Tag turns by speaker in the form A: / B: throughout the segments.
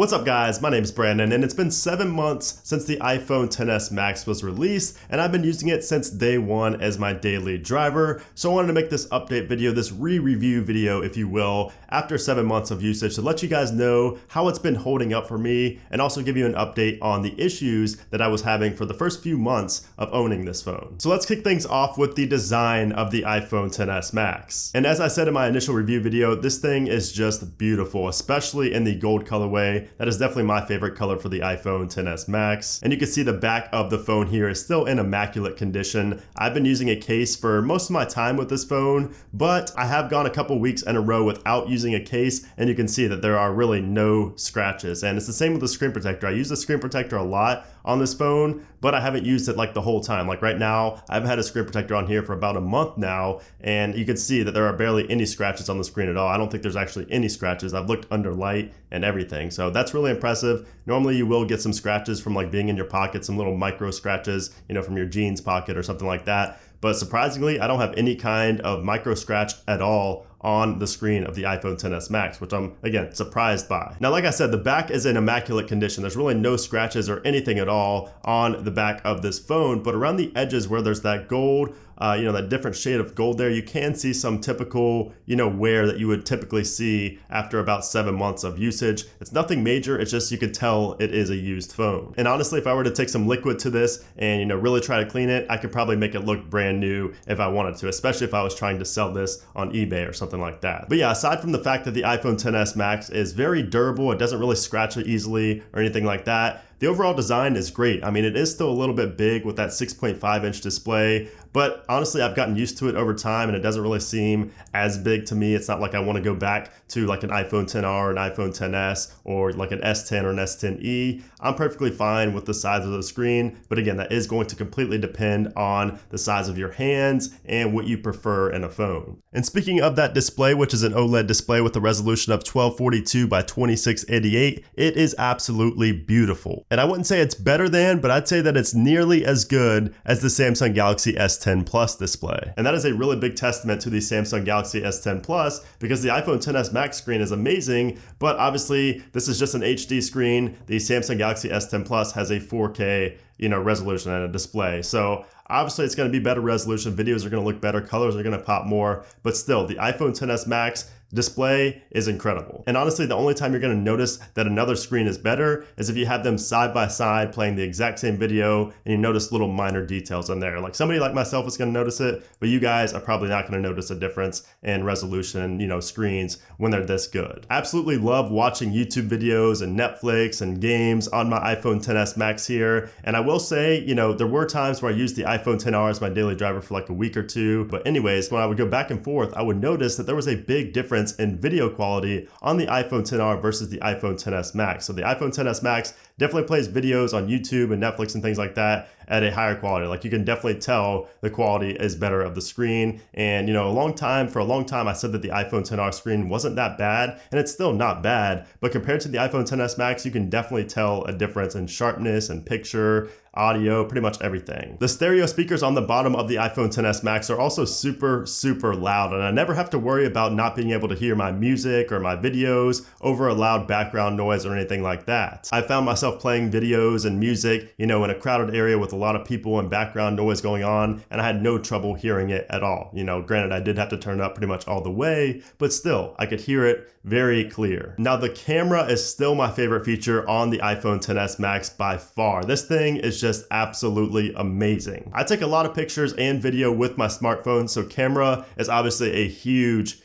A: What's up guys, my name is Brandon and it's been 7 months since the iPhone XS Max was released and I've been using it since day one as my daily driver. So I wanted to make this update video, this re-review video if you will, after 7 months of usage to let you guys know how it's been holding up for me and also give you an update on the issues that I was having for the first few months of owning this phone. So let's kick things off with the design of the iPhone XS Max. And as I said in my initial review video, this thing is just beautiful, especially in the gold colorway. That is definitely my favorite color for the iPhone XS Max. And you can see the back of the phone here is still in immaculate condition. I've been using a case for most of my time with this phone, but I have gone a couple weeks in a row without using a case, and you can see that there are really no scratches. And it's the same with the screen protector. I use the screen protector a lot on this phone, but I haven't used it like the whole time. Like right now, I've had a screen protector on here for about a month now, and you can see that there are barely any scratches on the screen at all. I don't think there's actually any scratches. I've looked under light and everything. So that's really impressive. Normally you will get some scratches from like being in your pocket, some little micro scratches, you know, from your jeans pocket or something like that. But surprisingly, I don't have any kind of micro scratch at all on the screen of the iPhone XS Max, which I'm, again, surprised by. Now, like I said, the back is in immaculate condition. There's really no scratches or anything at all on the back of this phone, but around the edges where there's that gold, that different shade of gold there, you can see some typical, wear that you would typically see after about 7 months of usage. It's nothing major, it's just you could tell it is a used phone. And honestly, if I were to take some liquid to this and, really try to clean it, I could probably make it look brand new if I wanted to, especially if I was trying to sell this on eBay or something like that. But yeah, aside from the fact that the iPhone XS Max is very durable, it doesn't really scratch it easily or anything like that, the overall design is great. I mean, it is still a little bit big with that 6.5-inch display, but honestly, I've gotten used to it over time and it doesn't really seem as big to me. It's not like I want to go back to like an iPhone XR or an iPhone XS or like an S10 or an S10e. I'm perfectly fine with the size of the screen, but again, that is going to completely depend on the size of your hands and what you prefer in a phone. And speaking of that display, which is an OLED display with a resolution of 1242 by 2688, it is absolutely beautiful. And I wouldn't say it's better than, but I'd say that it's nearly as good as the Samsung Galaxy S10 Plus display. And that is a really big testament to the Samsung Galaxy S10 Plus because the iPhone XS Max screen is amazing, but obviously this is just an HD screen. The Samsung Galaxy S10 Plus has a 4K resolution and a display. So obviously it's going to be better resolution, videos are going to look better, colors are going to pop more, but still the iPhone XS Max display is incredible. And honestly, the only time you're going to notice that another screen is better is if you have them side by side playing the exact same video and you notice little minor details in there. Like somebody like myself is going to notice it, but you guys are probably not going to notice a difference in resolution, screens when they're this good. Absolutely love watching YouTube videos and Netflix and games on my iPhone XS Max here. And I will say, there were times where I used the iPhone XR as my daily driver for like a week or two. But anyways, when I would go back and forth, I would notice that there was a big difference in video quality on the iPhone XR versus the iPhone XS Max. So the iPhone XS Max definitely plays videos on YouTube and Netflix and things like that at a higher quality. Like you can definitely tell the quality is better of the screen. And for a long time, I said that the iPhone XR screen wasn't that bad, and it's still not bad, but compared to the iPhone XS Max, you can definitely tell a difference in sharpness and picture, audio, pretty much everything. The stereo speakers on the bottom of the iPhone XS Max are also super, super loud, and I never have to worry about not being able to hear my music or my videos over a loud background noise or anything like that. I found myself playing videos and music, in a crowded area with a lot of people and background noise going on, and I had no trouble hearing it at all. Granted, I did have to turn it up pretty much all the way, but still, I could hear it very clear. Now, the camera is still my favorite feature on the iPhone XS Max by far. This thing is just absolutely amazing. I take a lot of pictures and video with my smartphone, so camera is obviously a huge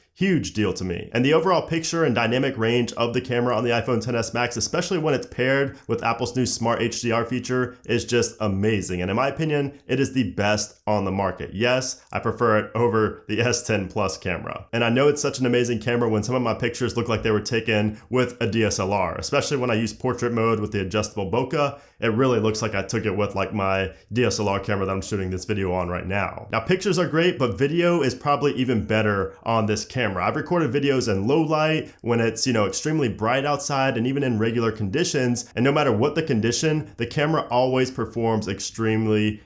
A: deal to me. And the overall picture and dynamic range of the camera on the iPhone XS Max, especially when it's paired with Apple's new Smart HDR feature, is just amazing. And in my opinion, it is the best on the market. Yes, I prefer it over the S10 Plus camera. And I know it's such an amazing camera when some of my pictures look like they were taken with a DSLR, especially when I use portrait mode with the adjustable bokeh. It really looks like I took it with like my DSLR camera that I'm shooting this video on right now. Now, pictures are great, but video is probably even better on this camera. I've recorded videos in low light, when it's, extremely bright outside, and even in regular conditions. And no matter what the condition, the camera always performs extremely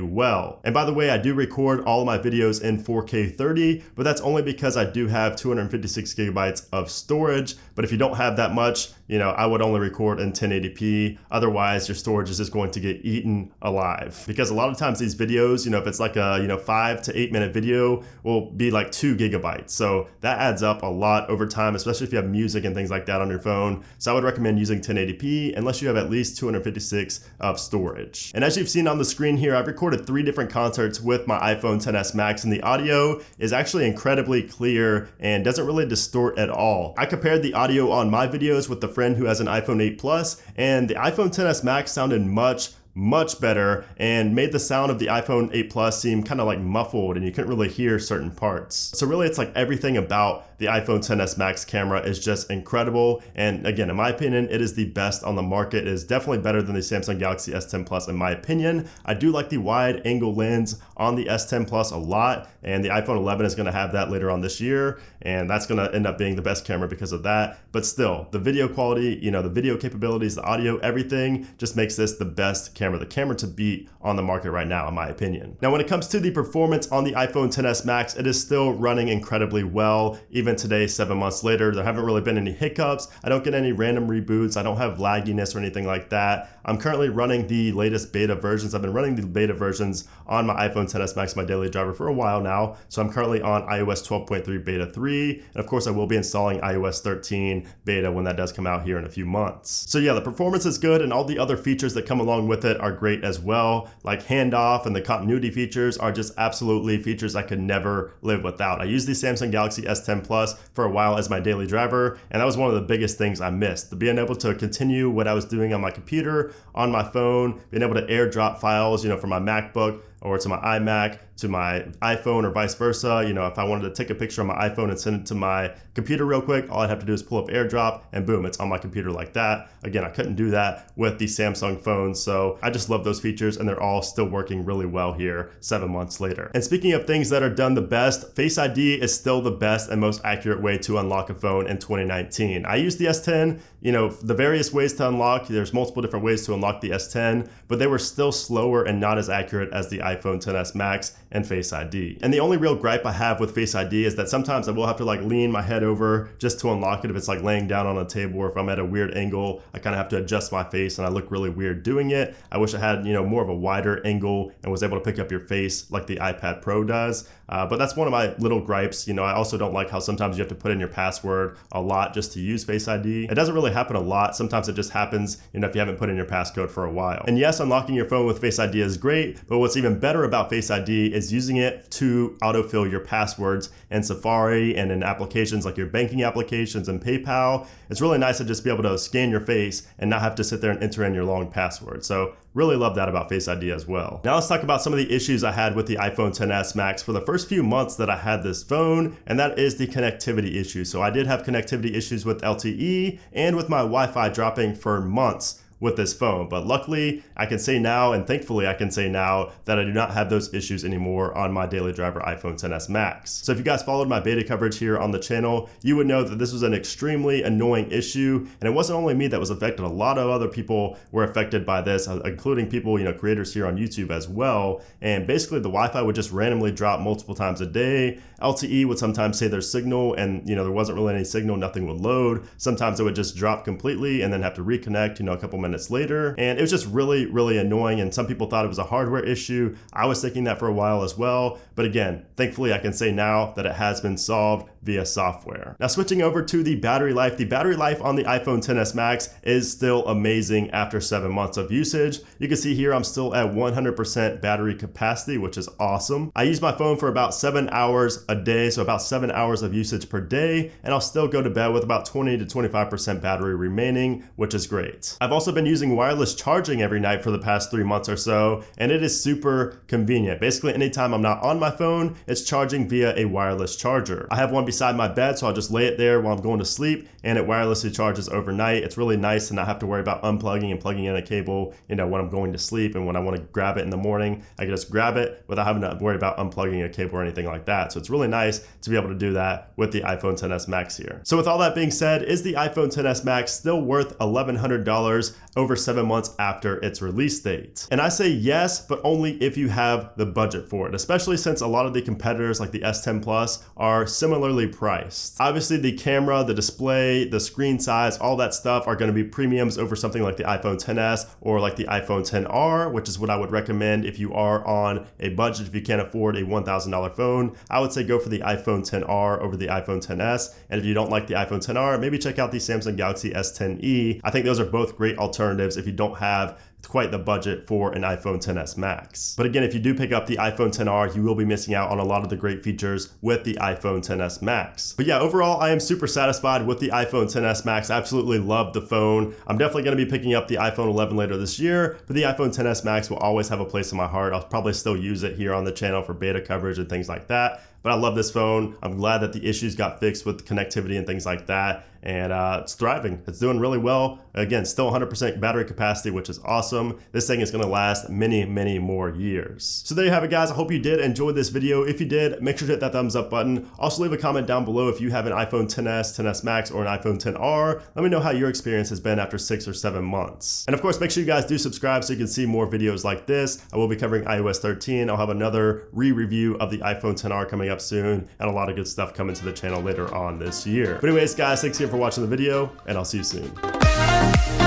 A: well. And by the way, I do record all of my videos in 4K 30, but that's only because I do have 256 gigabytes of storage. But if you don't have that much, I would only record in 1080p. Otherwise, your storage is just going to get eaten alive. Because a lot of times these videos, if it's like a 5 to 8 minute video, will be like 2 gigabytes. So that adds up a lot over time, especially if you have music and things like that on your phone. So I would recommend using 1080p unless you have at least 256 of storage. And as you've seen on the screen here, I've recorded 3 different concerts with my iPhone XS Max, and the audio is actually incredibly clear and doesn't really distort at all. I compared the audio on my videos with the friend who has an iPhone 8 Plus, and the iPhone XS Max sounded much better and made the sound of the iPhone 8 Plus seem kind of like muffled, and you couldn't really hear certain parts. So really it's like everything about the iPhone XS Max camera is just incredible. And again, in my opinion, it is the best on the market. It is definitely better than the Samsung Galaxy S10 Plus in my opinion. I do like the wide angle lens on the S10 Plus a lot, and the iPhone 11 is going to have that later on this year, and that's going to end up being the best camera because of that. But still, the video quality, the video capabilities, the audio, everything just makes this the best camera, the camera to beat on the market right now in my opinion. Now when it comes to the performance on the iPhone XS Max, it is still running incredibly well. Even today, 7 months later, there haven't really been any hiccups. I don't get any random reboots. I don't have lagginess or anything like that. I'm currently running the latest beta versions. I've been running the beta versions on my iPhone XS Max, my daily driver, for a while now. So I'm currently on iOS 12.3 beta 3. And of course I will be installing iOS 13 beta when that does come out here in a few months. So yeah, the performance is good, and all the other features that come along with it are great as well. Like handoff and the continuity features are just absolutely features I could never live without. I use the Samsung Galaxy S10 Plus for a while as my daily driver, and that was one of the biggest things I missed. Being able to continue what I was doing on my computer, on my phone, being able to airdrop files, from my MacBook or to my iMac to my iPhone or vice versa. If I wanted to take a picture on my iPhone and send it to my computer real quick, all I'd have to do is pull up AirDrop and boom, it's on my computer like that. Again, I couldn't do that with the Samsung phones, so I just love those features, and they're all still working really well here 7 months later. And speaking of things that are done the best, Face ID is still the best and most accurate way to unlock a phone in 2019. I use the S10, the various ways to unlock, there's multiple different ways to unlock the S10, but they were still slower and not as accurate as the iPhone XS Max and Face ID. And the only real gripe I have with Face ID is that sometimes I will have to lean my head over just to unlock it if it's laying down on a table, or if I'm at a weird angle, I kind of have to adjust my face and I look really weird doing it. I wish I had, more of a wider angle and was able to pick up your face like the iPad Pro does. But that's one of my little gripes. I also don't like how sometimes you have to put in your password a lot just to use Face ID. It doesn't really happen a lot. Sometimes it just happens, if you haven't put in your passcode for a while. And yes, unlocking your phone with Face ID is great, but what's even better about Face ID is using it to autofill your passwords in Safari and in applications like your banking applications and PayPal. It's really nice to just be able to scan your face and not have to sit there and enter in your long password. So really love that about Face ID as well. Now let's talk about some of the issues I had with the iPhone XS Max for the first few months that I had this phone, and that is the connectivity issue. So I did have connectivity issues with LTE and with my Wi-Fi dropping for months with this phone, but luckily I can say now, and thankfully I can say now, that I do not have those issues anymore on my daily driver iPhone XS Max. So if you guys followed my beta coverage here on the channel, you would know that this was an extremely annoying issue, and it wasn't only me that was affected. A lot of other people were affected by this, including people, creators here on YouTube as well. And basically the Wi-Fi would just randomly drop multiple times a day. LTE would sometimes say there's signal, and there wasn't really any signal, nothing would load. Sometimes it would just drop completely and then have to reconnect, a couple minutes later. And it was just really annoying, and some people thought it was a hardware issue. I was thinking that for a while as well, but again, thankfully I can say now that it has been solved via software. Now switching over to the battery life on the iPhone XS Max is still amazing after 7 months of usage. You can see here I'm still at 100% battery capacity, which is awesome. I use my phone for about 7 hours a day, so about 7 hours of usage per day, and I'll still go to bed with about 20 to 25% battery remaining, which is great. I've also been using wireless charging every night for the past 3 months or so, and it is super convenient. Basically anytime I'm not on my phone, it's charging via a wireless charger. I have one beside my bed, so I'll just lay it there while I'm going to sleep, and it wirelessly charges overnight. It's really nice to not have to worry about unplugging and plugging in a cable, when I'm going to sleep, and when I want to grab it in the morning, I can just grab it without having to worry about unplugging a cable or anything like that. So it's really nice to be able to do that with the iPhone XS Max here. So with all that being said, is the iPhone XS Max still worth $1,100 over 7 months after its release date? And I say yes, but only if you have the budget for it, especially since a lot of the competitors like the S10 Plus are similarly fairly priced. Obviously the camera, the display, the screen size, all that stuff are going to be premiums over something like the iPhone XS or like the iPhone XR, which is what I would recommend if you are on a budget. If you can't afford a $1,000 phone, I would say go for the iPhone XR over the iPhone XS. And if you don't like the iPhone XR, maybe check out the Samsung Galaxy S10e. I think those are both great alternatives if you don't have quite the budget for an iPhone XS Max. But again, if you do pick up the iPhone XR, you will be missing out on a lot of the great features with the iPhone XS Max. But yeah, overall, I am super satisfied with the iPhone XS Max. I absolutely love the phone. I'm definitely going to be picking up the iPhone 11 later this year, but the iPhone XS Max will always have a place in my heart. I'll probably still use it here on the channel for beta coverage and things like that. But I love this phone. I'm glad that the issues got fixed with connectivity and things like that. And it's thriving. It's doing really well. Again, still 100% battery capacity, which is awesome. This thing is going to last many, many more years. So there you have it, guys. I hope you did enjoy this video. If you did, make sure to hit that thumbs up button. Also leave a comment down below if you have an iPhone XS, XS Max, or an iPhone XR. Let me know how your experience has been after 6 or 7 months. And of course, make sure you guys do subscribe so you can see more videos like this. I will be covering iOS 13. I'll have another re-review of the iPhone XR coming up soon, and a lot of good stuff coming to the channel later on this year. But anyways, guys, thanks again for watching the video, and I'll see you soon.